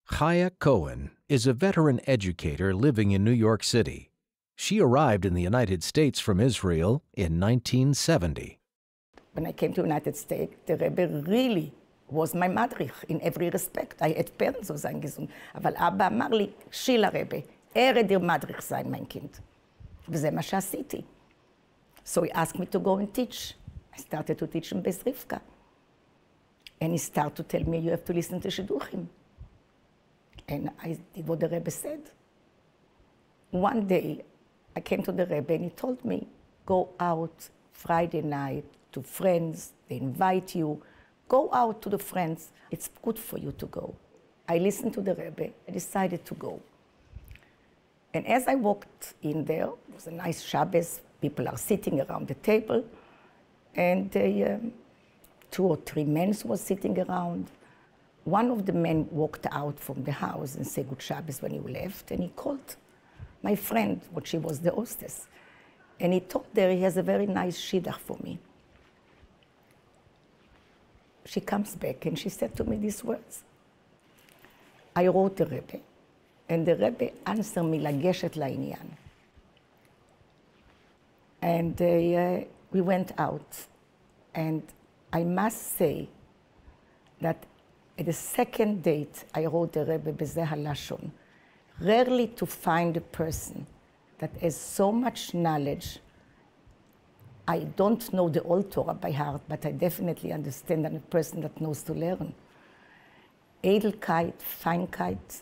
Chájá Cohén is a veteran educator living in New York City. She arrived in the United States from Israel in 1970. When I came to the United States, the Rebbe really was my madrich in every respect. I had parents so sein gesund. אבל אבא אמר לי, שילה רבה, dir madrich sein, mein Kind. וזה מה שעשיתי. So he asked me to go and teach. I started to teach in Beis Rivka. And he started to tell me, you have to listen to Shidduchim. And I did what the Rebbe said. One day, I came to the Rebbe and he told me, go out Friday night to friends, they invite you. Go out to the friends, it's good for you to go. I listened to the Rebbe, I decided to go. And as I walked in there, it was a nice Shabbos, people are sitting around the table, and 2 or 3 men were sitting around. One of the men walked out from the house and said good Shabbos when he left, and he called my friend, what she was the hostess. And he told her he has a very nice shidduch for me. She comes back and she said to me these words. I wrote the Rebbe, and the Rebbe answered me lageshet la'inyan. And we went out, and I must say that at the second date, I wrote the Rebbe b'zeh halashon. Rarely to find a person that has so much knowledge. I don't know the old Torah by heart, but I definitely understand that a person that knows to learn. Edelkeit, Feinkeit,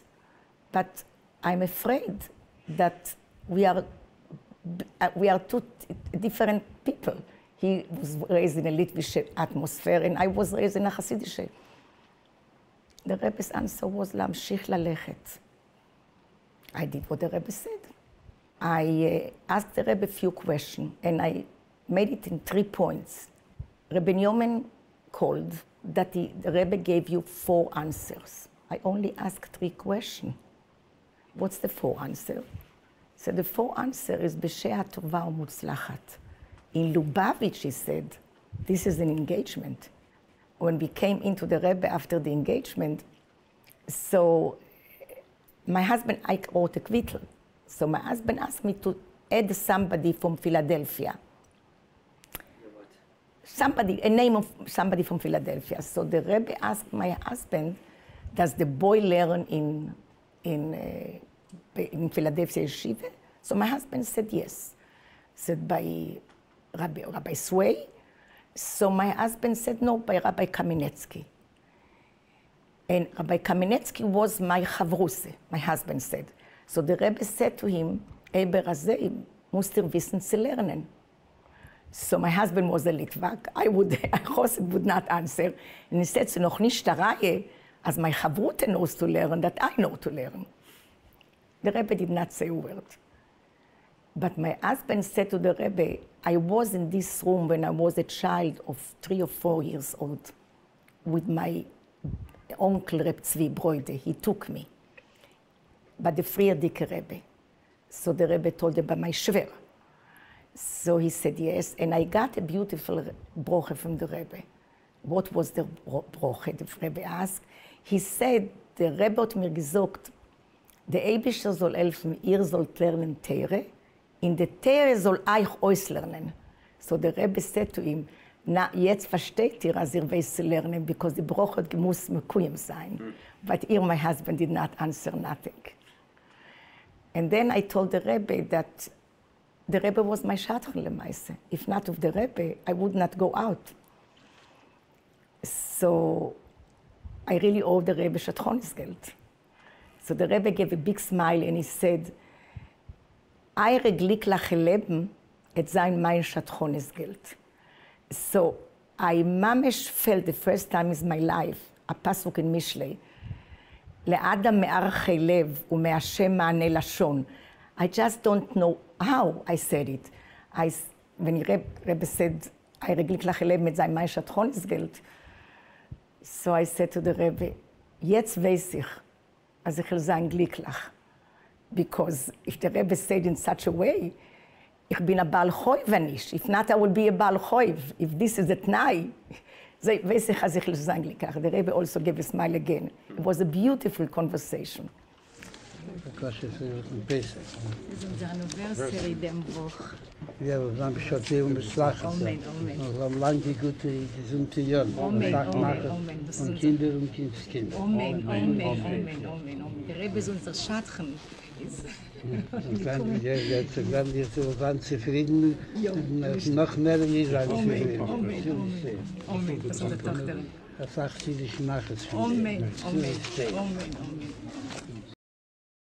but I'm afraid that we are two different people. He was raised in a Litvish atmosphere, and I was raised in a Hasidic. The Rebbe's answer was, להמשיך ללכת. I did what the Rebbe said. I asked the Rebbe a few questions, and I made it in 3 points. Rebbe Yomen called that the Rebbe gave you 4 answers. I only asked 3 questions. What's the 4 answer? So the 4 answer is B'shea tova u'mutzlachat. In Lubavitch, he said, this is an engagement. When we came into the Rebbe after the engagement, so my husband, I wrote a kvittel. So my husband asked me to add somebody from Philadelphia. Somebody, a name of somebody from Philadelphia. So the Rebbe asked my husband, does the boy learn in Philadelphia Yeshiva? So my husband said yes. Said by Rabbi Sway. So my husband said no, by Rabbi Kamenetsky. And Rabbi Kamenetsky was my chavruse, my husband said. So the Rebbe said to him, Eber hazeh, musst ihr wissen zu lernen. So my husband was a Litvak. Chosid would not answer. And he said, so noch nicht daraye, as my chavrute knows to learn, that I know to learn. The Rebbe did not say a word. But my husband said to the Rebbe, I was in this room when I was a child of 3 or 4 years old with my uncle Reb Tzvi Broide. He took me. But the Friedrich Rebbe. So the Rebbe told him about my shver. So he said yes, and I got a beautiful broche from the Rebbe. What was the broche? The Rebbe asked. He said, the Rebbe hat mir gesagt, der Eibischer soll helfen, ihr sollt lernen Tere, in der Tere soll euch auslernen. So the Rebbe said to him, na, jetzt versteht ihr, als ihr weißt zu lernen, because the broche hat muss mekuyem sein. But here my husband did not answer nothing. And then I told the Rebbe that the Rebbe was my shadchan lemaise. If not of the Rebbe, I would not go out. So I really owe the Rebbe shadchanisgeld. So the Rebbe gave a big smile and he said, Eire glickliche Leben et sein mein shadchanisgeld. So I mamish felt the first time in my life, a pasuk in Mishlei, לאדם מערכי לב ומהשם מענה לשון. I just don't know how I said it. When Rebbe said, I reglich lach leben mit seinem Meister Tronisgeld. So I said to the Rebbe, jetzt weiß ich, als ich will sein glücklich. Because if the Rebbe said in such a way, ich bin a Baal Choiv nicht. If not, I will be a Baal Choiv. If this is a Tnai, זה, ושיחה זכר לזנגלי ככה, the Rebbe also gave a smile again. It was a beautiful conversation. Das ist ein Pesach. Das ist unser Anniversary dem Woch. Ja, wir haben schon viel umgeschlagen. Amen, amen. Wir haben lange gute, gesunde Jahre. Amen, amen, amen. Und Kinder und Kindskinder. Amen, amen, amen, amen. Der Rebbe ist unser Schatten. Und dann wir so ganz zufrieden, noch mehr wie sein zufrieden. Amen, amen. Das ist unsere Tochter. Das sagt sie, ich mache es für Amen, Sie. amen, amen, amen.